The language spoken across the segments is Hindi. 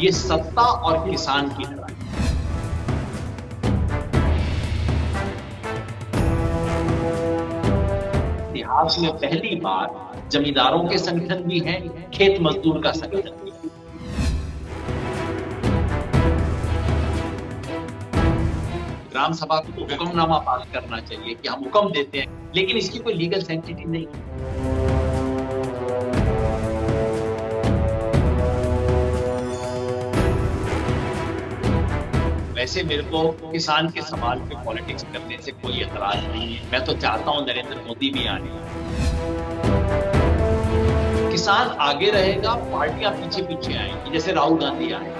ये सत्ता और किसान की लड़ाई। इतिहास में पहली बार जमींदारों के संगठन भी हैं, खेत मजदूर का संगठन भी है। ग्राम सभा को तो हुक्मनामा पास करना चाहिए कि हम हुक्म देते हैं, लेकिन इसकी कोई लीगल सेंटिटी नहीं है। वैसे मेरे को किसान के सवाल पे पॉलिटिक्स करने से कोई एतराज नहीं है। मैं तो चाहता हूं नरेंद्र मोदी भी आने। किसान आगे रहेगा, पार्टियां पीछे पीछे आएंगी, जैसे राहुल गांधी आए।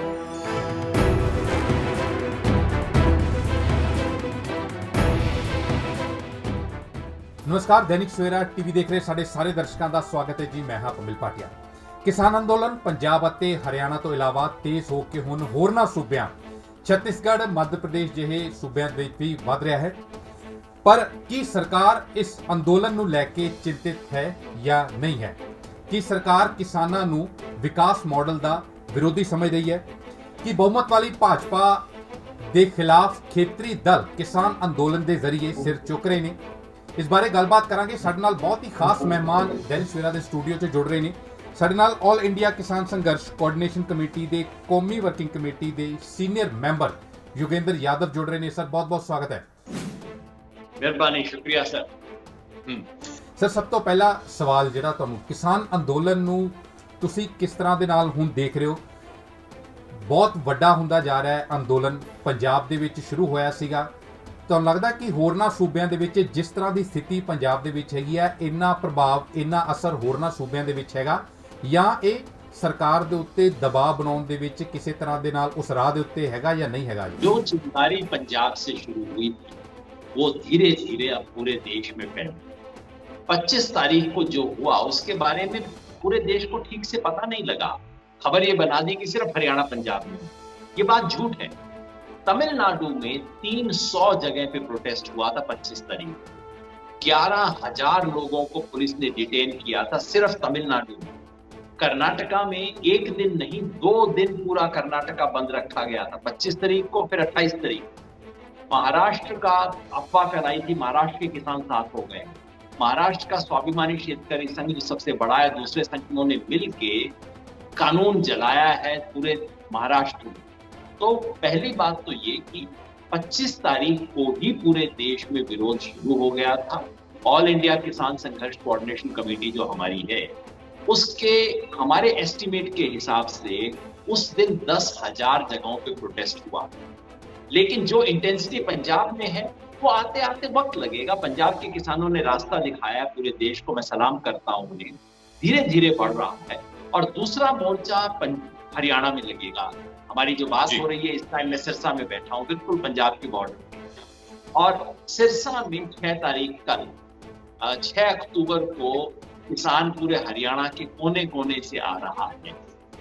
नमस्कार, दैनिक सवेरा टीवी देख रहे ਸਾਡੇ ਸਾਰੇ ਦਰਸ਼ਕਾਂ ਦਾ ਸਵਾਗਤ ਹੈ ਜੀ। ਮੈਂ ਹਾਂ ਕਮਿਲ ਭਾਟੀਆ। ਕਿਸਾਨ ਅੰਦੋਲਨ ਪੰਜਾਬ ਅਤੇ ਹਰਿਆਣਾ ਤੋਂ ਇਲਾਵਾ ਤੇਜ਼ ਹੋ ਕੇ ਹੁਣ ਹੋਰਨਾਂ ਸੂਬਿਆਂ ਛੱਤੀਸਗੜ੍ਹ, ਮੱਧ ਪ੍ਰਦੇਸ਼ ਜਿਹੇ ਸੂਬਿਆਂ ਦੇ ਵਿੱਚ ਵੀ ਵੱਧ ਰਿਹਾ ਹੈ। ਪਰ ਕੀ ਸਰਕਾਰ ਇਸ ਅੰਦੋਲਨ ਨੂੰ ਲੈ ਕੇ ਚਿੰਤਿਤ ਹੈ ਜਾਂ ਨਹੀਂ ਹੈ? ਕੀ ਸਰਕਾਰ ਕਿਸਾਨਾਂ ਨੂੰ ਵਿਕਾਸ ਮਾਡਲ ਦਾ ਵਿਰੋਧੀ ਸਮਝ ਰਹੀ ਹੈ? ਕਿ ਬਹੁਮਤ ਵਾਲੀ ਭਾਜਪਾ ਦੇ ਖਿਲਾਫ ਖੇਤਰੀ ਦਲ ਕਿਸਾਨ ਅੰਦੋਲਨ ਦੇ ਜ਼ਰੀਏ ਸਿਰ ਚੁੱਕ ਰਹੇ ਨੇ? ਇਸ ਬਾਰੇ ਗੱਲਬਾਤ ਕਰਾਂਗੇ। ਸਾਡੇ ਨਾਲ ਬਹੁਤ ਹੀ ਖਾਸ ਮਹਿਮਾਨ ਦੈਨਿਕ ਸਵੇਰਾ ਦੇ ਸਟੂਡੀਓ 'ਚ ਜੁੜ ਰਹੇ ਨੇ। ਸਾਡੇ ਨਾਲ ਆਲ ਇੰਡੀਆ ਕਿਸਾਨ ਸੰਘਰਸ਼ ਕੋਆਰਡੀਨੇਸ਼ਨ ਕਮੇਟੀ ਦੇ ਕੌਮੀ ਵਰਕਿੰਗ ਕਮੇਟੀ ਦੇ ਸੀਨੀਅਰ ਮੈਂਬਰ ਯੋਗੇਂਦਰ ਯਾਦਵ ਜੁੜ ਰਹੇ ਨੇ। ਸਰ, ਬਹੁਤ-ਬਹੁਤ ਸਵਾਗਤ ਹੈ। ਮਿਹਰਬਾਨੀ, ਸ਼ੁਕਰੀਆ ਸਰ। ਸਰ, ਸਭ ਤੋਂ ਪਹਿਲਾ ਸਵਾਲ ਜਿਹੜਾ ਤੁਹਾਨੂੰ, ਕਿਸਾਨ ਅੰਦੋਲਨ ਨੂੰ ਤੁਸੀਂ ਕਿਸ ਤਰ੍ਹਾਂ ਦੇ ਨਾਲ ਹੁਣ ਦੇਖ ਰਹੇ ਹੋ? ਬਹੁਤ ਵੱਡਾ ਹੁੰਦਾ ਜਾ ਰਿਹਾ ਹੈ ਅੰਦੋਲਨ। ਪੰਜਾਬ ਦੇ ਵਿੱਚ ਸ਼ੁਰੂ ਹੋਇਆ ਸੀਗਾ, ਤੁਹਾਨੂੰ ਲੱਗਦਾ ਕਿ ਹੋਰਨਾਂ ਸੂਬਿਆਂ ਦੇ ਵਿੱਚ ਜਿਸ ਤਰ੍ਹਾਂ ਦੀ ਸਥਿਤੀ ਪੰਜਾਬ ਦੇ ਵਿੱਚ ਹੈਗੀ ਹੈ, ਇੰਨਾ ਪ੍ਰਭਾਵ, ਇੰਨਾ ਅਸਰ ਹੋਰਨਾਂ ਸੂਬਿਆਂ ਦੇ ਵਿੱਚ ਹੈਗਾ, ਜਾਂ ਇਹ ਸਰਕਾਰ ਦੇ ਉੱਤੇ ਦਬਾਅ ਬਣਾਉਣ ਦੇ ਵਿੱਚ ਕਿਸੇ ਤਰ੍ਹਾਂ ਦੇ ਨਾਲ ਉਸ ਰਾਹ ਦੇ ਉੱਤੇ ਹੈਗਾ ਜਾਂ नहीं हैगा? जो चिंगारी पंजाब से शुरू हुई थी वो धीरे धीरे अब पूरे देश में फैल गई। 25 तारीख को जो हुआ उसके बारे में पूरे देश को ठीक से पता नहीं लगा। खबर ये बना दी कि सिर्फ हरियाणा पंजाब में। ये बात झूठ है। तमिलनाडु में 300 जगह पे प्रोटेस्ट हुआ था 25 तारीख। 11,000 लोगों को पुलिस ने डिटेन किया था सिर्फ तमिलनाडु में। कर्नाटका में एक दिन नहीं 2 दिन पूरा कर्नाटका बंद रखा गया था, 25 तारीख को, फिर 28 तारीख। महाराष्ट्र का अफवाह फैलाई थी, महाराष्ट्र के किसान साथ हो गए। महाराष्ट्र का स्वाभिमानी शेतकरी संघ जो सबसे बड़ा है, दूसरे संगठनों ने मिलके कानून जलाया है पूरे महाराष्ट्र में। तो पहली बात तो ये कि 25 तारीख को ही पूरे देश में विरोध शुरू हो गया था। ऑल इंडिया किसान संघर्ष कोऑर्डिनेशन कमेटी जो हमारी है, उसके हमारे एस्टीमेट के हिसाब से उस दिन 10,000 जगहों पे प्रोटेस्ट हुआ। लेकिन जो इंटेंसिटी पंजाब में है वो आते आते वक्त लगेगा। पंजाब के किसानों ने रास्ता दिखाया पूरे देश को, मैं सलाम करता हूं उन्हें। धीरे धीरे बढ़ रहा है। और दूसरा मोर्चा हरियाणा में लगेगा। हमारी जो बात हो रही है इस टाइम मैं सिरसा में बैठा हूं, बिल्कुल पंजाब की बॉर्डर। और सिरसा में 6 तारीख कल 6 अक्टूबर को किसान पूरे हरियाणा के कोने कोने से आ रहा है।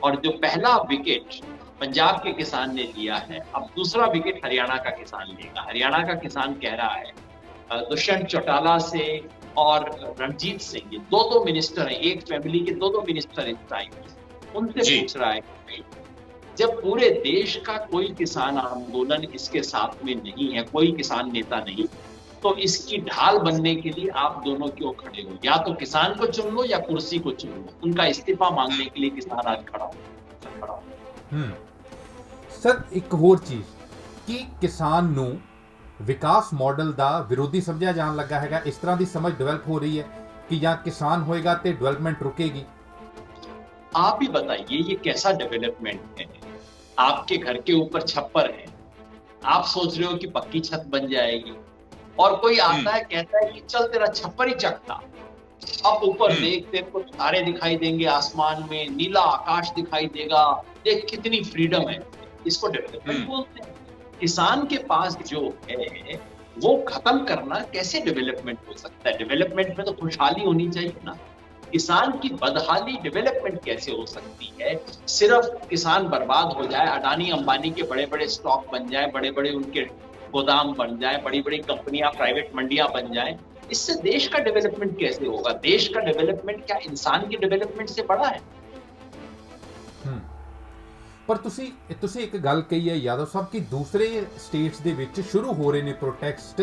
और जो पहला विकेट पंजाब के किसान ने लिया है, अब दूसरा विकेट हरियाणा का किसान लेगा। हरियाणा का किसान कह रहा है, दुष्यंत चौटाला से और रणजीत सिंह, ये 2 मिनिस्टर हैं, एक फैमिली के 2 मिनिस्टर इस टाइम, उनसे पूछ रहा है जब पूरे देश का कोई किसान आंदोलन इसके साथ में नहीं है, कोई किसान नेता नहीं, तो इसकी ढाल बनने के लिए आप दोनों क्यों खड़े हो? या तो किसान को चुन लो या कुर्सी को चुन लो। उनका इस्तीफा मांगने के लिए किसान आज खड़ा हो। सर, एक होर चीज कि किसान ਨੂੰ ਵਿਕਾਸ ਮਾਡਲ ਦਾ ਵਿਰੋਧੀ ਸਮਝਿਆ ਜਾਣ ਲੱਗਾ ਹੈਗਾ, ਇਸ ਤਰ੍ਹਾਂ ਦੀ ਸਮਝ ਡਿਵੈਲਪ ਹੋ ਰਹੀ ਹੈ कि ਜਾਂ किसान होएगा तो डेवलपमेंट रुकेगी? आप ही बताइए ये कैसा डेवलपमेंट है? आपके घर के ऊपर छप्पर है, आप सोच रहे हो कि पक्की छत बन जाएगी, और कोई आता है कहता है कि चल तेरा छप्पर ही चकता। अब ऊपर देख, तेरे को तारे दिखाई देंगे, आसमान में नीला आकाश दिखाई देगा, देख कितनी फ्रीडम है। इसको डेवलपमेंट बोलते हैं। किसान के पास जो है वो खत्म करना कैसे डेवलपमेंट हो सकता है? डेवलपमेंट में तो खुशहाली होनी चाहिए ना। किसान की बदहाली डेवलपमेंट कैसे हो सकती है? सिर्फ किसान बर्बाद हो जाए, अडानी अंबानी के बड़े बड़े स्टॉक बन जाए, बड़े बड़े उनके गोदाम बन जाए, बड़ी बड़ी कंपनियां, प्राइवेट मंडियां बन जाए, इससे देश का डेवलपमेंट कैसे होगा? देश का डेवलपमेंट क्या इंसान की डेवलपमेंट से बड़ा है? ਪਰ ਤੁਸੀਂ ਇੱਕ ਗੱਲ ਕਹੀ ਹੈ ਯਾਦਵ ਸਾਹਿਬ ਕਿ ਦੂਸਰੇ ਸਟੇਟਸ ਦੇ ਵਿੱਚ ਸ਼ੁਰੂ ਹੋ ਰਹੇ ਨੇ ਪ੍ਰੋਟੈਸਟ,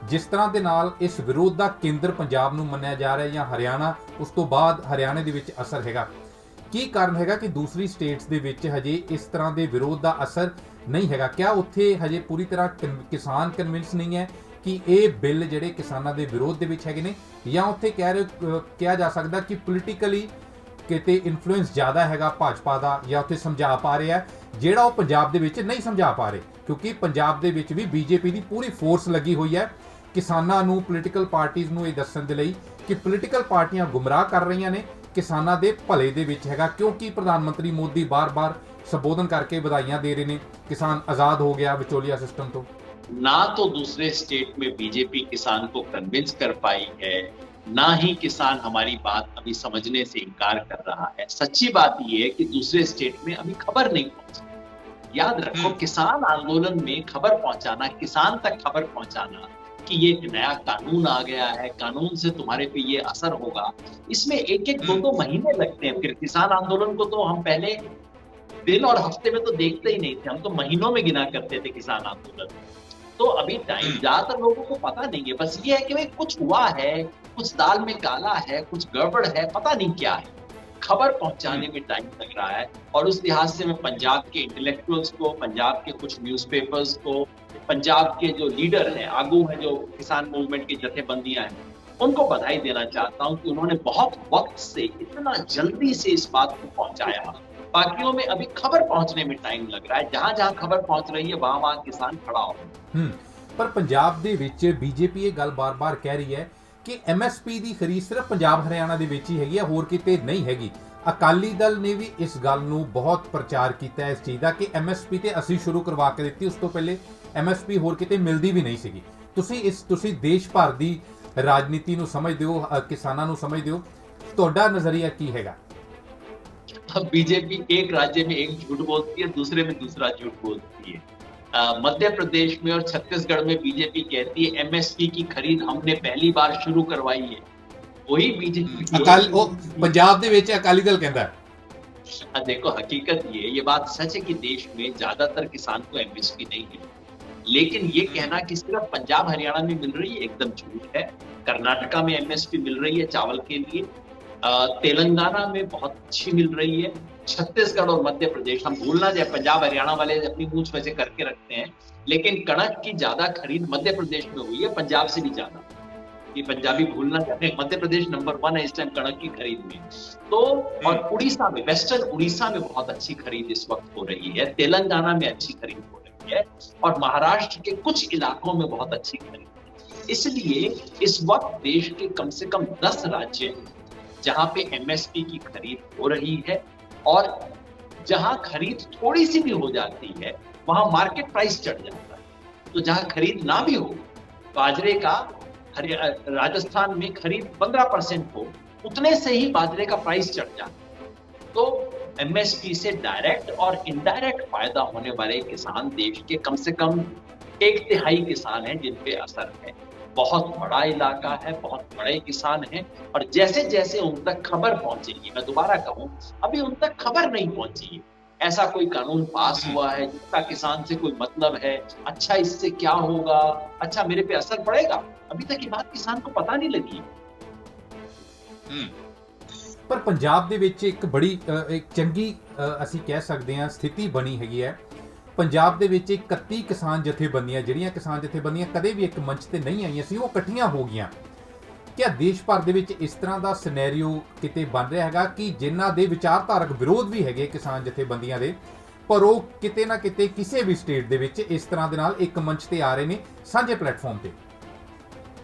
ਜਿਸ ਤਰ੍ਹਾਂ ਦੇ ਨਾਲ ਇਸ ਵਿਰੋਧ ਦਾ ਕੇਂਦਰ ਪੰਜਾਬ ਨੂੰ ਮੰਨਿਆ ਜਾ ਰਿਹਾ ਜਾਂ ਹਰਿਆਣਾ, ਉਸ ਤੋਂ ਬਾਅਦ ਹਰਿਆਣੇ ਦੇ ਵਿੱਚ ਅਸਰ ਹੈਗਾ। ਕੀ ਕਾਰਨ ਹੈਗਾ ਕਿ ਦੂਸਰੀ ਸਟੇਟਸ ਦੇ ਵਿੱਚ ਹਜੇ ਇਸ ਤਰ੍ਹਾਂ ਦੇ ਵਿਰੋਧ ਦਾ ਅਸਰ ਨਹੀਂ ਹੈਗਾ? ਕਿਆ ਉੱਥੇ ਹਜੇ ਪੂਰੀ ਤਰ੍ਹਾਂ ਕਿਸਾਨ ਕਨਵਿੰਸ ਨਹੀਂ ਹੈ ਕਿ ਇਹ ਬਿੱਲ ਜਿਹੜੇ ਕਿਸਾਨਾਂ ਦੇ ਵਿਰੋਧ ਦੇ ਵਿੱਚ ਹੈਗੇ ਨੇ, ਜਾਂ ਉੱਥੇ ਕਿਹਾ ਜਾ ਸਕਦਾ ਕਿ ਪੋਲੀਟੀਕਲੀ ਕਿਤੇ ਇਨਫਲੂਐਂਸ ਜ਼ਿਆਦਾ ਹੈਗਾ ਭਾਜਪਾ ਦਾ, ਜਾਂ ਉੱਥੇ ਸਮਝਾ ਪਾ ਰਿਹਾ ਜਿਹੜਾ ਉਹ ਪੰਜਾਬ ਦੇ ਵਿੱਚ ਨਹੀਂ ਸਮਝਾ ਪਾ ਰਹੇ? ਕਿਉਂਕਿ ਪੰਜਾਬ ਦੇ ਵਿੱਚ ਵੀ ਬੀਜੇਪੀ ਦੀ ਪੂਰੀ ਫੋਰਸ ਲੱਗੀ ਹੋਈ ਹੈ ਕਿਸਾਨਾਂ ਨੂੰ, ਪੋਲੀਟੀਕਲ ਪਾਰਟੀਆਂ ਨੂੰ ਇਹ ਦੱਸਣ ਦੇ ਲਈ ਕਿ ਪੋਲੀਟੀਕਲ ਪਾਰਟੀਆਂ ਗੁੰਮਰਾਹ ਕਰ ਰਹੀਆਂ ਨੇ, ਕਿਸਾਨਾਂ ਦੇ ਭਲੇ ਦੇ ਵਿੱਚ ਹੈਗਾ। क्योंकि प्रधानमंत्री मोदी बार-बार संबोधन करके बधाइयां दे रहे हैं, किसान आजाद हो गया विचोलिया सिस्टम तो। ना तो दूसरे स्टेट में बीजेपी किसान को कन्विंस कर पाई है, ना ही किसान हमारी बात अभी समझने से इनकार कर रहा है। सच्ची बात यह है कि दूसरे स्टेट में अभी खबर नहीं पहुंची। याद रखो, किसान आंदोलन में खबर पहुंचाना, किसान तक खबर पहुंचाना कि ये एक नया कानून आ गया है, कानून से तुम्हारे पे ये असर होगा, इसमें एक दो महीने लगते हैं। फिर किसान आंदोलन को तो हम पहले दिन और हफ्ते में तो देखते ही नहीं थे, हम तो महीनों में गिना करते थे किसान आंदोलन। तो अभी टाइम ज्यादातर लोगों को पता नहीं है, बस ये है कि भाई कुछ हुआ है, कुछ दाल में काला है, कुछ गड़बड़ है, पता नहीं क्या है। खबर पहुंचाने में टाइम लग रहा है। और उस लिहाज से मैं पंजाब के इंटेलेक्चुअल्स को, पंजाब के कुछ न्यूज़पेपर्स को, पंजाब के जो लीडर हैं, आगू हैं, जो किसान मूवमेंट की जथेबंदियां हैं, उनको बधाई देना चाहता हूं कि उन्होंने बहुत वक्त से इतना जल्दी से इस बात को पहुंचाया। बाकियों में अभी खबर पहुंचने में टाइम लग रहा है, जहां जहां खबर पहुंच रही है वहां वहां किसान खड़ा हो। पर पंजाब ਦੇ ਵਿੱਚ ਬੀਜੇਪੀ ਇਹ ਗੱਲ ਬਾਰ-ਬਾਰ ਕਹਿ ਰਹੀ ਹੈ ਕਿ ਐਮਐਸਪੀ ਦੀ ਖਰੀਦ ਸਿਰਫ ਪੰਜਾਬ ਹਰਿਆਣਾ ਦੇ ਵਿੱਚ ਹੀ ਹੈਗੀ ਹੈ, ਹੋਰ ਕਿਤੇ ਨਹੀਂ ਹੈਗੀ। ਅਕਾਲੀ ਦਲ ਨੇ ਵੀ ਇਸ ਗੱਲ ਨੂੰ ਬਹੁਤ ਪ੍ਰਚਾਰ ਕੀਤਾ ਹੈ ਇਸ ਚੀਜ਼ ਦਾ ਕਿ ਐਮਐਸਪੀ ਤੇ ਅਸੀਂ ਸ਼ੁਰੂ ਕਰਵਾ ਕੇ ਦਿੱਤੀ, ਉਸ ਤੋਂ ਪਹਿਲੇ ਐਮਐਸਪੀ ਹੋਰ ਕਿਤੇ ਮਿਲਦੀ ਵੀ ਨਹੀਂ ਸੀਗੀ। ਤੁਸੀਂ ਦੇਸ਼ ਭਰ ਦੀ ਰਾਜਨੀਤੀ ਨੂੰ ਸਮਝਦੇ ਹੋ, ਕਿਸਾਨਾਂ ਨੂੰ ਸਮਝਦੇ ਹੋ, ਤੁਹਾਡਾ ਨਜ਼ਰੀਆ ਕੀ ਹੈਗਾ? अब बीजेपी एक राज्य में एक झूठ बोलती है, दूसरे में दूसरा झूठ बोलती है। मध्य प्रदेश में और छत्तीसगढ़ में बीजेपी कहती है एमएसपी की खरीद हमने पहली बार शुरू करवाई है, वही बीजेपी पंजाब दे विच अकाली दल कहता है। देखो, हकीकत ये बात सच है कि देश में ज्यादातर किसान को एमएसपी नहीं है, लेकिन ये कहना कि सिर्फ पंजाब हरियाणा में मिल रही है एकदम झूठ है। कर्नाटका में एमएसपी मिल रही है चावल के लिए, तेलंगाना में बहुत अच्छी मिल रही है, छत्तीसगढ़ और मध्य प्रदेश, हम भूलना जाए, पंजाब हरियाणा वाले अपनी मूंछ वैसे करके रखते हैं, लेकिन कणक की ज्यादा खरीद मध्य प्रदेश में हुई है, पंजाब से भी ज्यादा। ये पंजाबी भूलना चाहते हैं, मध्य प्रदेश नंबर 1 है इस टाइम कणक की खरीद में। तो और उड़ीसा में, वेस्टर्न उड़ीसा में बहुत अच्छी खरीद इस वक्त हो रही है, तेलंगाना में अच्छी खरीद हो रही है, और महाराष्ट्र के कुछ इलाकों में बहुत अच्छी खरीद है। इसलिए इस वक्त देश के कम से कम 10 राज्य हैं जहां पे एमएसपी की खरीद हो रही है, और जहां खरीद थोड़ी सी भी हो जाती है वहां मार्केट प्राइस चढ़ जाता है। तो जहां खरीद ना भी हो, बाजरे का राजस्थान में खरीद 15% हो, उतने से ही बाजरे का प्राइस चढ़ जाता है। तो एमएसपी से डायरेक्ट और इनडायरेक्ट फायदा होने वाले किसान देश के कम से कम 1/3 किसान हैं जिन पे असर है। बहुत बड़ा इलाका है, बहुत बड़े किसान हैं, और जैसे जैसे उन तक खबर पहुंचेगी, मैं दोबारा कहूं, अभी उन तक खबर नहीं पहुंची है। ऐसा कोई कानून पास हुआ है जिसका किसान से कोई मतलब है, अच्छा इससे क्या होगा, अच्छा मेरे पे असर पड़ेगा, अभी तक ये बात किसान को पता नहीं लगी। पर पंजाब दे विच एक बड़ी एक चंगी ਅਸੀਂ ਕਹਿ ਸਕਦੇ ਹਾਂ ਸਥਿਤੀ ਬਣੀ ਹੈਗੀ ਹੈ। ਪੰਜਾਬ ਦੇ ਵਿੱਚ 31 ਕਿਸਾਨ ਜਥੇਬੰਦੀਆਂ, ਜਿਹੜੀਆਂ ਕਿਸਾਨ ਜਥੇਬੰਦੀਆਂ ਕਦੇ ਵੀ ਇੱਕ ਮੰਚ ਤੇ ਨਹੀਂ ਆਈਆਂ ਸੀ, ਉਹ ਇਕੱਠੀਆਂ ਹੋ ਗਈਆਂ। ਕਿਆ ਦੇਸ਼ ਭਰ ਦੇ ਵਿੱਚ ਇਸ ਤਰ੍ਹਾਂ ਦਾ ਸਿਨੈਰੀਓ ਕਿਤੇ ਬਣ ਰਿਹਾ ਹੈਗਾ ਕਿ ਜਿਨ੍ਹਾਂ ਦੇ ਵਿਚਾਰਧਾਰਕ ਵਿਰੋਧ ਵੀ ਹੈਗੇ ਕਿਸਾਨ ਜਥੇਬੰਦੀਆਂ ਦੇ, ਪਰ ਉਹ ਕਿਤੇ ਨਾ ਕਿਤੇ ਕਿਸੇ ਵੀ ਸਟੇਟ ਦੇ ਵਿੱਚ ਇਸ ਤਰ੍ਹਾਂ ਦੇ ਨਾਲ ਇੱਕ ਮੰਚ ਤੇ ਆ ਰਹੇ ਨੇ, ਸਾਂਝੇ प्लेटफॉर्म पे?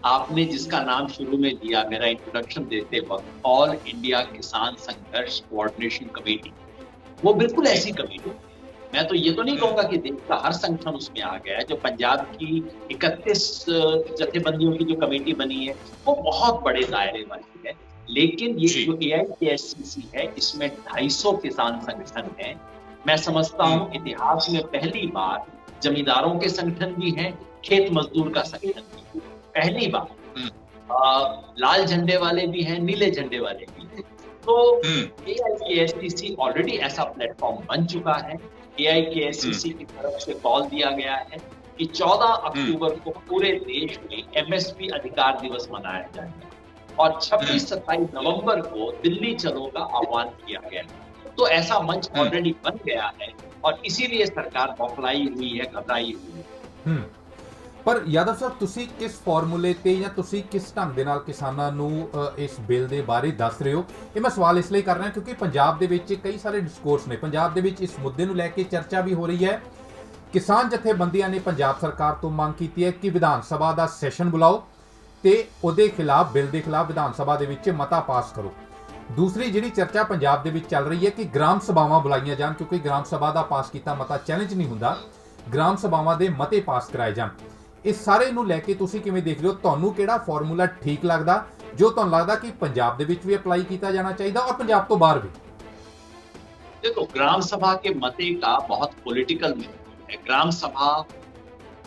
आपने जिसका नाम शुरू में दिया मेरा इंट्रोडक्शन देते वक्त, ऑल इंडिया किसान संघर्ष कोऑर्डिनेशन कमेटी, वो बिल्कुल ऐसी कमेटी। मैं तो ये तो नहीं कहूंगा कि देश का हर संगठन उसमें आ गया है। जो पंजाब की 31 जथेबंदियों की जो कमेटी बनी है वो बहुत बड़े दायरे वाली है, लेकिन ये जो AIKSCC है इसमें 250 किसान संगठन हैं। मैं समझता हूँ इतिहास में पहली बार जमींदारों के संगठन भी हैं, खेत मजदूर का संगठन भी, पहली बार लाल झंडे वाले भी हैं, नीले झंडे वाले भी हैं। तो AIKSCC ऑलरेडी ऐसा प्लेटफॉर्म बन चुका है। AIKSCC की तरफ से कॉल दिया गया है कि 14 अक्टूबर को पूरे देश में MSP अधिकार दिवस मनाया जाएगा और 26-27 नवंबर को दिल्ली चलो का आह्वान किया गया है। तो ऐसा मंच ऑलरेडी बन गया है और इसीलिए सरकार बौखलाई हुई है, घबराई हुई है। पर यादव ਸਾਹਿਬ ਤੁਸੀਂ ਕਿਸ ਫਾਰਮੂਲੇ ਤੇ ਜਾਂ ਤੁਸੀਂ ਕਿਸ ਢੰਗ ਦੇ ਨਾਲ ਕਿਸਾਨਾਂ ਨੂੰ ਇਸ ਬਿੱਲ ਦੇ ਬਾਰੇ ਦੱਸ ਰਹੇ ਹੋ? ਇਹ ਮੈਂ ਸਵਾਲ ਇਸ ਲਈ ਕਰ ਰਿਹਾ ਕਿਉਂਕਿ ਪੰਜਾਬ ਦੇ ਵਿੱਚ ਕਈ ਸਾਰੇ ਡਿਸਕੋਰਸ ਨੇ, ਪੰਜਾਬ ਦੇ ਵਿੱਚ ਇਸ ਮੁੱਦੇ ਨੂੰ ਲੈ ਕੇ ਚਰਚਾ ਵੀ ਹੋ ਰਹੀ ਹੈ। ਕਿਸਾਨ ਜਥੇਬੰਦੀਆਂ ਨੇ ਪੰਜਾਬ ਸਰਕਾਰ ਤੋਂ ਮੰਗ ਕੀਤੀ ਹੈ ਕਿ ਵਿਧਾਨ ਸਭਾ ਦਾ ਸੈਸ਼ਨ ਬੁਲਾਓ ਤੇ ਉਹਦੇ ਖਿਲਾਫ, ਬਿੱਲ ਦੇ ਖਿਲਾਫ ਵਿਧਾਨ ਸਭਾ ਦੇ ਵਿੱਚ ਮਤਾ ਪਾਸ ਕਰੋ। ਦੂਸਰੀ ਜਿਹੜੀ ਚਰਚਾ ਪੰਜਾਬ ਦੇ ਵਿੱਚ ਚੱਲ ਰਹੀ ਹੈ ਕਿ ਗ੍ਰਾਮ ਸਭਾਵਾਂ ਬੁਲਾਈਆਂ ਜਾਣ, ਕਿਉਂਕਿ ਗ੍ਰਾਮ ਸਭਾ ਦਾ ਪਾਸ ਕੀਤਾ ਮਤਾ ਚੈਲੰਜ ਨਹੀਂ ਹੁੰਦਾ, ਗ੍ਰਾਮ ਸਭਾਵਾਂ ਦੇ ਮਤੇ ਪਾਸ ਕਰਾਏ ਜਾਣ। ਇਸ ਸਾਰੇ ਨੂੰ ਲੈ ਕੇ ਤੁਸੀਂ ਕਿਵੇਂ ਦੇਖ ਰਹੇ ਹੋ? ਤੁਹਾਨੂੰ ਕਿਹੜਾ ਫਾਰਮੂਲਾ ਠੀਕ ਲੱਗਦਾ, ਜੋ ਤੁਹਾਨੂੰ ਲੱਗਦਾ ਕਿ ਪੰਜਾਬ ਦੇ ਵਿੱਚ ਵੀ ਅਪਲਾਈ ਕੀਤਾ ਜਾਣਾ ਚਾਹੀਦਾ और पंजाब तो बाहर भी? देखो, ग्राम सभा के मते का बहुत पॉलिटिकल महत्व है। ग्राम सभा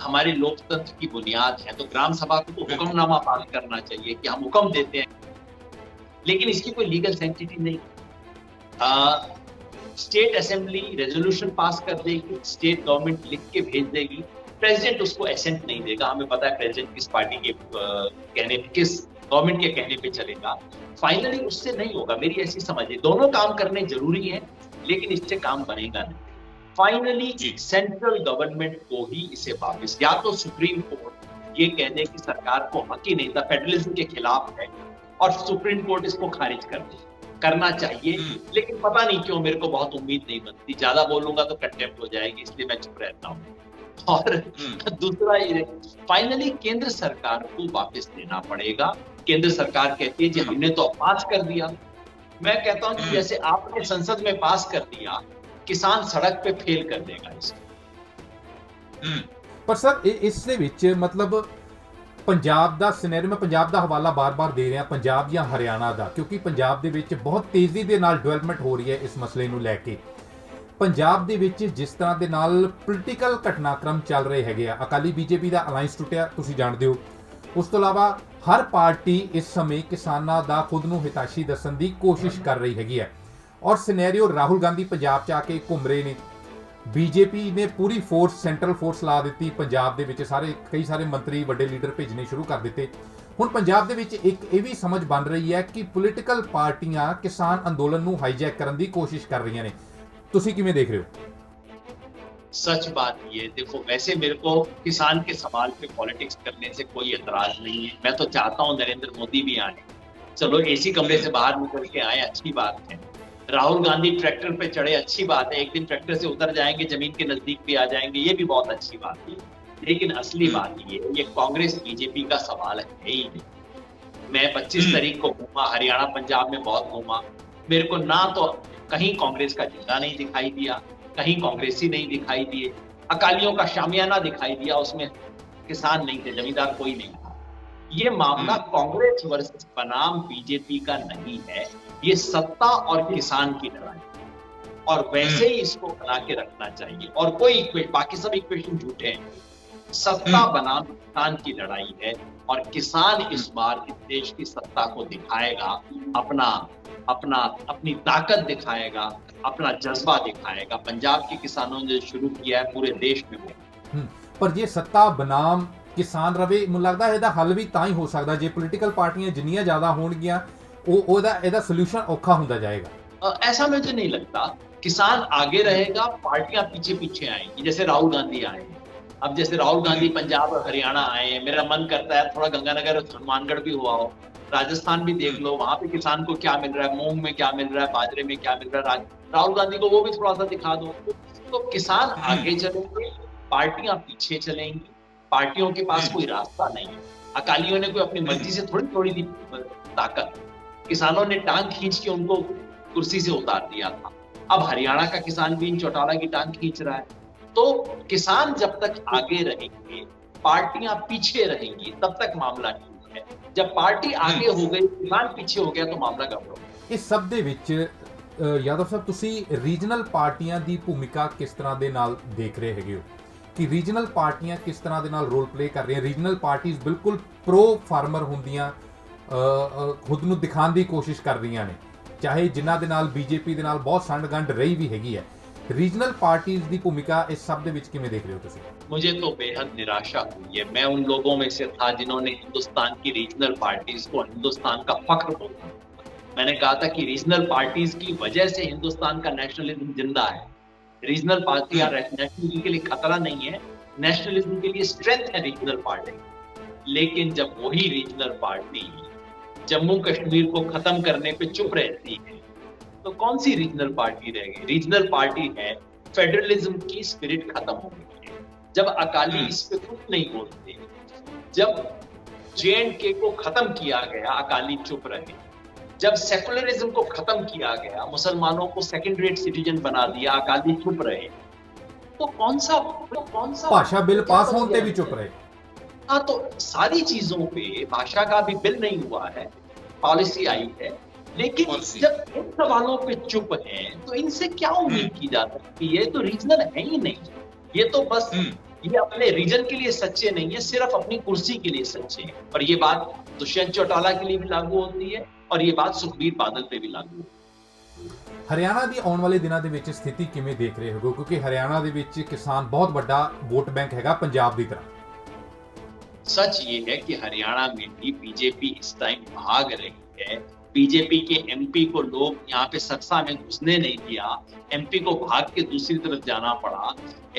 हमारे लोकतंत्र की बुनियाद है, तो ग्राम सभा को तो हुक्मनामा पास करना चाहिए कि हम हुक्म देते हैं, लेकिन इसकी कोई लीगल सेंटिटी नहीं। स्टेट असेंबली रेजोल्यूशन पास कर देगी, स्टेट गवर्नमेंट लिख के भेज देगी, प्रेसिडेंट उसको एसेंट नहीं देगा। हमें पता है प्रेसिडेंट किस पार्टी के कहने पे, किस गवर्नमेंट के कहने पे चलेगा। फाइनली उससे नहीं होगा, मेरी ऐसी समझ है। दोनों काम करने जरूरी है, लेकिन इससे काम बनेगा नहीं। फाइनली सेंट्रल गवर्नमेंट को ही इसे वापस, या तो सुप्रीम कोर्ट ये कह दे कि सरकार को हक ही नहीं था, फेडरलिज्म के खिलाफ है, और सुप्रीम कोर्ट इसको खारिज कर दे, करना चाहिए। लेकिन पता नहीं क्यों मेरे को बहुत उम्मीद नहीं बनती, ज्यादा बोलूंगा तो कंटेम्प्ट हो जाएगी, इसलिए मैं चुप रहता हूँ। और दूसरा ये, फाइनली केंद्र सरकार को वापस देना पड़ेगा। केंद्र सरकार कहती है जी हमने तो पास कर दिया। मैं कहता हूं कि जैसे आपने संसद में पास कर दिया, किसान सड़क पे फेल कर देगा इसको। पर सर इस ਦੇ ਵਿੱਚ ਮਤਲਬ ਪੰਜਾਬ ਦਾ ਸਿਨੈਰੀਓ, ਮੈਂ ਪੰਜਾਬ ਦਾ ਹਵਾਲਾ ਬਾਰ-ਬਾਰ ਦੇ ਰਿਹਾ, ਪੰਜਾਬ ਜਾਂ ਹਰਿਆਣਾ ਦਾ, ਕਿਉਂਕਿ ਪੰਜਾਬ ਦੇ ਵਿੱਚ ਬਹੁਤ ਤੇਜ਼ੀ ਦੇ ਨਾਲ ਡਿਵੈਲਪਮੈਂਟ ਹੋ ਰਹੀ ਹੈ ਇਸ ਮਸਲੇ ਨੂੰ ਲੈ ਕੇ। ਪੰਜਾਬ ਦੇ ਵਿੱਚ ਜਿਸ ਤਰ੍ਹਾਂ ਦੇ ਨਾਲ ਪੋਲੀਟੀਕਲ ਘਟਨਾਕ੍ਰਮ ਚੱਲ ਰਹੇ ਹੈਗੇ ਆ, ਅਕਾਲੀ ਬੀਜੇਪੀ ਦਾ ਅਲਾਈਅੰਸ ਟੁੱਟਿਆ, ਤੁਸੀਂ ਜਾਣਦੇ ਹੋ। ਉਸ ਤੋਂ ਇਲਾਵਾ ਹਰ ਪਾਰਟੀ ਇਸ ਸਮੇਂ ਕਿਸਾਨਾਂ ਦਾ ਖੁਦ ਨੂੰ ਹਿਤੈਸ਼ੀ ਦੱਸਣ ਦੀ ਕੋਸ਼ਿਸ਼ ਕਰ ਰਹੀ ਹੈਗੀ ਹੈ ਔਰ ਸਿਨੈਰੀਓ ਰਾਹੁਲ ਗਾਂਧੀ ਪੰਜਾਬ 'ਚ ਆ ਕੇ ਘੁੰਮ ਰਹੇ ਨੇ। ਬੀਜੇਪੀ ਨੇ ਪੂਰੀ ਫੋਰਸ, ਸੈਂਟਰਲ ਫੋਰਸ ਲਾ ਦਿੱਤੀ ਪੰਜਾਬ ਦੇ ਵਿੱਚ, ਕਈ ਸਾਰੇ ਮੰਤਰੀ, ਵੱਡੇ ਲੀਡਰ ਭੇਜਣੇ ਸ਼ੁਰੂ ਕਰ ਦਿੱਤੇ। ਹੁਣ ਪੰਜਾਬ ਦੇ ਵਿੱਚ ਇੱਕ ਇਹ ਵੀ ਸਮਝ ਬਣ ਰਹੀ ਹੈ ਕਿ ਪੋਲੀਟੀਕਲ ਪਾਰਟੀਆਂ ਕਿਸਾਨ ਅੰਦੋਲਨ ਨੂੰ ਹਾਈਜੈਕ ਕਰਨ ਦੀ ਕੋਸ਼ਿਸ਼ ਕਰ ਰਹੀਆਂ ਨੇ। तुसी किवें देख रहे हो? सच बात ये, देखो वैसे मेरे को किसान के सवाल पे पॉलिटिक्स करने से कोई एतराज नहीं है। मैं तो चाहता हूं नरेंद्र मोदी भी आए, चलो एसी कमरे से बाहर निकल के आए, अच्छी बात है। राहुल गांधी ट्रैक्टर पे चढ़े, अच्छी बात है। एक दिन ट्रैक्टर से उतर जाएंगे, जमीन के नजदीक भी आ जाएंगे, ये भी बहुत अच्छी बात है। लेकिन असली बात ये कांग्रेस बीजेपी का सवाल है ही नहीं। मैं 25 तारीख को घूमा, हरियाणा पंजाब में बहुत घूमा, मेरे को ना तो कहीं कांग्रेस का झंडा नहीं दिखाई दिया, कहीं कांग्रेसी नहीं दिखाई दिए, अकालियों का शामियाना दिखाई दिया, उसमें किसान नहीं थे, जमींदार कोई नहीं था। ये मामला कांग्रेस वर्सेस बनाम बीजेपी का नहीं है, ये सत्ता और किसान की लड़ाई, और वैसे ही इसको बना के रखना चाहिए। और कोई बाकी सब इक्वेशन झूठे हैं। सत्ता बनाम किसान की लड़ाई है, और किसान इस बार इस देश की सत्ता को दिखाएगा, अपनी ताकत दिखाएगा, अपना जज्बा दिखाएगा। पंजाब के किसानों ने शुरू किया है, पूरे देश में वो। पर जे सत्ता बनाम किसान रवे, ਮੈਨੂੰ ਲੱਗਦਾ ਇਹਦਾ ਹੱਲ ਵੀ ਤਾਂ ਹੀ ਹੋ ਸਕਦਾ ਜੇ ਪੋਲੀਟੀਕਲ ਪਾਰਟੀਆਂ ਜਿੰਨੀਆਂ ਜ਼ਿਆਦਾ ਹੋਣਗੀਆਂ ਇਹਦਾ ਸੋਲੂਸ਼ਨ ਔਖਾ ਹੁੰਦਾ ਜਾਏਗਾ। ऐसा मुझे नहीं लगता। किसान आगे रहेगा, पार्टियां पीछे पीछे आएंगी। जैसे राहुल गांधी आए, अब जैसे राहुल गांधी पंजाब और हरियाणा आए हैं, मेरा मन करता है थोड़ा गंगानगर और हनुमानगढ़ भी हुआ हो, राजस्थान भी देख लो, वहां पे किसान को क्या मिल रहा है, मूंग में क्या मिल रहा है, बाजरे में क्या मिल रहा है, राहुल गांधी को वो भी थोड़ा सा दिखा दो। तो किसान आगे चलेंगे, पार्टियां पीछे चलेंगी, पार्टियों के पास कोई रास्ता नहीं है। अकालियों ने कोई अपनी मर्जी से थोड़ी दी ताकत, किसानों ने टांग खींच के उनको कुर्सी से उतार दिया था। अब हरियाणा का किसान भी इन चौटाला की टांग खींच रहा है। तो किसान जब तक आगे रहेंगे, पार्टियां पीछे रहेंगी, तब तक मामला ठीक है। जब पार्टी आगे हो गई, किसान पीछे हो गया, तो मामला गड़बड़। इस सब ਦੇ ਵਿੱਚ ਯਾਦਵ ਸਾਹਿਬ ਤੁਸੀਂ ਰੀਜਨਲ ਪਾਰਟੀਆਂ ਦੀ ਭੂਮਿਕਾ ਕਿਸ ਤਰ੍ਹਾਂ ਦੇ ਨਾਲ ਦੇਖ ਰਹੇ ਹੈਗੇ ਹੋ ਕਿ ਰੀਜਨਲ ਪਾਰਟੀਆਂ ਕਿਸ ਤਰ੍ਹਾਂ ਦੇ ਨਾਲ ਰੋਲ ਪਲੇ ਕਰ ਰਹੀਆਂ? ਰੀਜਨਲ ਪਾਰਟੀਆਂ ਬਿਲਕੁਲ ਪ੍ਰੋ ਫਾਰਮਰ ਹੁੰਦੀਆਂ, ਖੁਦ ਨੂੰ ਦਿਖਾਉਣ ਦੀ ਕੋਸ਼ਿਸ਼ ਕਰ ਰਹੀਆਂ ਨੇ, ਚਾਹੇ ਜਿਨ੍ਹਾਂ ਦੇ ਨਾਲ ਬੀਜੇਪੀ ਦੇ ਨਾਲ ਬਹੁਤ ਸੰਡ ਗੰਢ ਰਹੀ ਵੀ ਹੈਗੀ ਹੈ, ਰੀਜਨਲ ਪਾਰਟੀਆਂ ਦੀ ਭੂਮਿਕਾ ਇਸ ਸਭ ਦੇ ਵਿੱਚ ਕਿਵੇਂ ਦੇਖ ਰਹੇ ਹੋ ਤੁਸੀਂ? मुझे तो बेहद निराशा हुई है। मैं उन लोगों में से था जिन्होंने हिंदुस्तान की रीजनल पार्टीज को हिंदुस्तान का फख्र बोला। मैंने कहा था कि रीजनल पार्टीज की वजह से हिंदुस्तान का नेशनलिज्म जिंदा है। रीजनल पार्टियां नेशनलिज्म के लिए खतरा नहीं है, नेशनलिज्म के लिए स्ट्रेंथ है रीजनल पार्टी। लेकिन जब वही रीजनल पार्टी जम्मू कश्मीर को खत्म करने पे चुप रहती है तो कौन सी रीजनल पार्टी रह गई? रीजनल पार्टी है फेडरलिज्म की स्पिरिट खत्म हो गई है। जब अकाली इस पे कुछ नहीं बोलते, जब JNK को खत्म किया गया अकाली चुप रहे, जब सेकुलरिज्म को खत्म किया गया, मुसलमानों को सेकंड रेट सिटीजन बना दिया, अकाली चुप रहे, तो कौन सा भाषा बिल पास होने पे भी चुप रहे। हाँ, तो सारी चीजों पे भाषा का भी बिल नहीं हुआ है, पॉलिसी आई है, लेकिन जब इन सवालों पे चुप हैं तो इनसे क्या उम्मीद की जा सकती है? तो रीजनल है ही नहीं। ये तो बस ये अपने रीजन के लिए सच्चे नहीं है, सिर्फ अपनी कुर्सी के लिए सच्चे हैं। और ये बात दुष्यंत चौटाला के लिए भी लागू होती है और ये बात सुखबीर बादल पे भी लागू होती है। ਹਰਿਆਣਾ ਦੀ ਆਉਣ ਵਾਲੇ ਦਿਨਾਂ ਦੇ ਵਿੱਚ ਸਥਿਤੀ ਕਿਵੇਂ ਦੇਖ ਰਹੇ ਹੋ? ਕਿਉਂਕਿ ਹਰਿਆਣਾ ਦੇ ਵਿੱਚ ਕਿਸਾਨ ਬਹੁਤ ਵੱਡਾ ਵੋਟ ਬੈਂਕ ਹੈਗਾ ਪੰਜਾਬ ਦੀ ਤਰ੍ਹਾਂ। सच ये है कि हरियाणा में भी बीजेपी इस टाइम भाग रही है। बीजेपी के MP को लोग यहाँ पे सरसा में घुसने नहीं दिया, MP को भाग के दूसरी तरफ जाना पड़ा।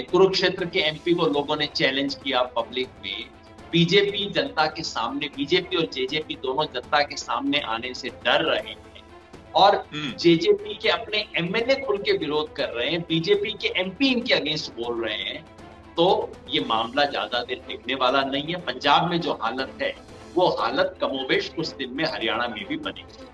कुरुक्षेत्र के MP को लोगों ने चैलेंज किया पब्लिक में। बीजेपी जनता के सामने, बीजेपी और JJP दोनों जनता के सामने आने से डर रहे हैं और JJP के अपने MLA खुल के विरोध कर रहे हैं, बीजेपी के MP इनके अगेंस्ट बोल रहे हैं। तो ये मामला ज्यादा देर टिकने वाला नहीं है। पंजाब में जो हालत है वो हालत कमोबेश कुछ दिन में हरियाणा में भी बनेगी।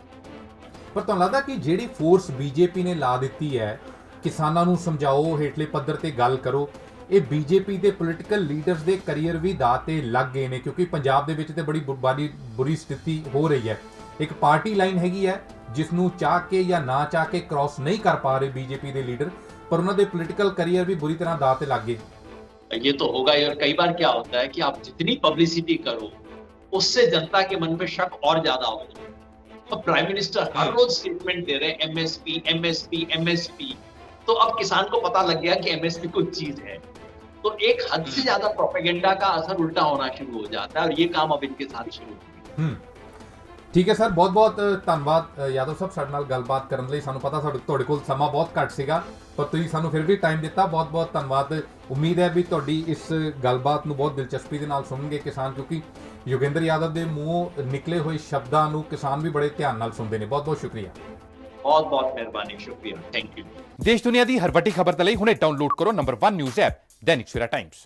ਪਰ ਤੁਹਾਨੂੰ ਲੱਗਦਾ ਕਿ ਜਿਹੜੀ ਫੋਰਸ ਬੀਜੇਪੀ ਨੇ ਲਾ ਦਿੱਤੀ ਹੈ, ਕਿਸਾਨਾਂ ਨੂੰ ਸਮਝਾਓ, ਹੇਠਲੇ ਪੱਧਰ ਤੇ ਗੱਲ ਕਰੋ, ਇਹ ਬੀਜੇਪੀ ਦੇ ਪੋਲੀਟੀਕਲ ਲੀਡਰਸ ਦੇ ਕੈਰੀਅਰ ਵੀ ਦਾਅ ਤੇ ਲੱਗ ਗਏ ਨੇ? ਕਿਉਂਕਿ ਪੰਜਾਬ ਦੇ ਵਿੱਚ ਤੇ ਬੜੀ ਬੁਰੀ ਸਥਿਤੀ ਹੋ ਰਹੀ ਹੈ। ਇੱਕ ਪਾਰਟੀ ਲਾਈਨ ਹੈਗੀ ਹੈ ਜਿਸ ਨੂੰ ਚਾਹ ਕੇ ਜਾਂ ਨਾ ਚਾਹ ਕੇ ਕ੍ਰਾਸ ਨਹੀਂ ਕਰ ਪਾ ਰਹੇ ਬੀਜੇਪੀ ਦੇ ਲੀਡਰ, ਪਰ ਉਹਨਾਂ ਦੇ ਪੋਲੀਟੀਕਲ ਕੈਰੀਅਰ ਵੀ ਬੁਰੀ ਤਰ੍ਹਾਂ ਦਾਅ ਤੇ ਲੱਗ ਗਏ। ये तो होगा ही। और कई बार क्या होता है कि आप जितनी पब्लिसिटी करो उससे जनता के मन में शक और ज्यादा हो जाए। अब प्राइम मिनिस्टर हर रोज स्टेटमेंट दे रहे हैं MSP MSP MSP, तो अब किसान को पता लग गया कि MSP कुछ चीज है। तो एक हद से ज्यादा प्रोपेगेंडा का असर उल्टा होना शुरू हो जाता है और ये काम अब इनके साथ शुरू हो गया। ਠੀਕ ਹੈ ਸਰ, ਬਹੁਤ ਬਹੁਤ ਧੰਨਵਾਦ ਯਾਦਵ ਸਾਹਿਬ ਸਾਡੇ ਨਾਲ ਗੱਲਬਾਤ ਕਰਨ ਲਈ। ਸਾਨੂੰ ਪਤਾ ਤੁਹਾਡੇ ਕੋਲ ਸਮਾਂ ਬਹੁਤ ਘੱਟ ਸੀਗਾ, ਪਰ ਤੁਸੀਂ ਸਾਨੂੰ ਫਿਰ ਵੀ ਟਾਈਮ ਦਿੱਤਾ। ਬਹੁਤ ਬਹੁਤ ਧੰਨਵਾਦ। ਉਮੀਦ ਹੈ ਵੀ ਤੁਹਾਡੀ ਇਸ ਗੱਲਬਾਤ ਨੂੰ ਬਹੁਤ ਦਿਲਚਸਪੀ ਦੇ ਨਾਲ ਸੁਣਨਗੇ ਕਿਸਾਨ, ਕਿਉਂਕਿ ਯੋਗੇਂਦਰ ਯਾਦਵ ਦੇ ਮੂੰਹੋਂ ਨਿਕਲੇ ਹੋਏ ਸ਼ਬਦਾਂ ਨੂੰ ਕਿਸਾਨ ਵੀ ਬੜੇ ਧਿਆਨ ਨਾਲ ਸੁਣਦੇ ਨੇ। ਬਹੁਤ ਬਹੁਤ ਸ਼ੁਕਰੀਆ। बहुत बहुत मेहरबानी, शुक्रिया, थैंक यू। देश दुनिया की हर वड्डी खबर दे लई हुणे डाउनलोड करो number 1 news app Dainik Savera times.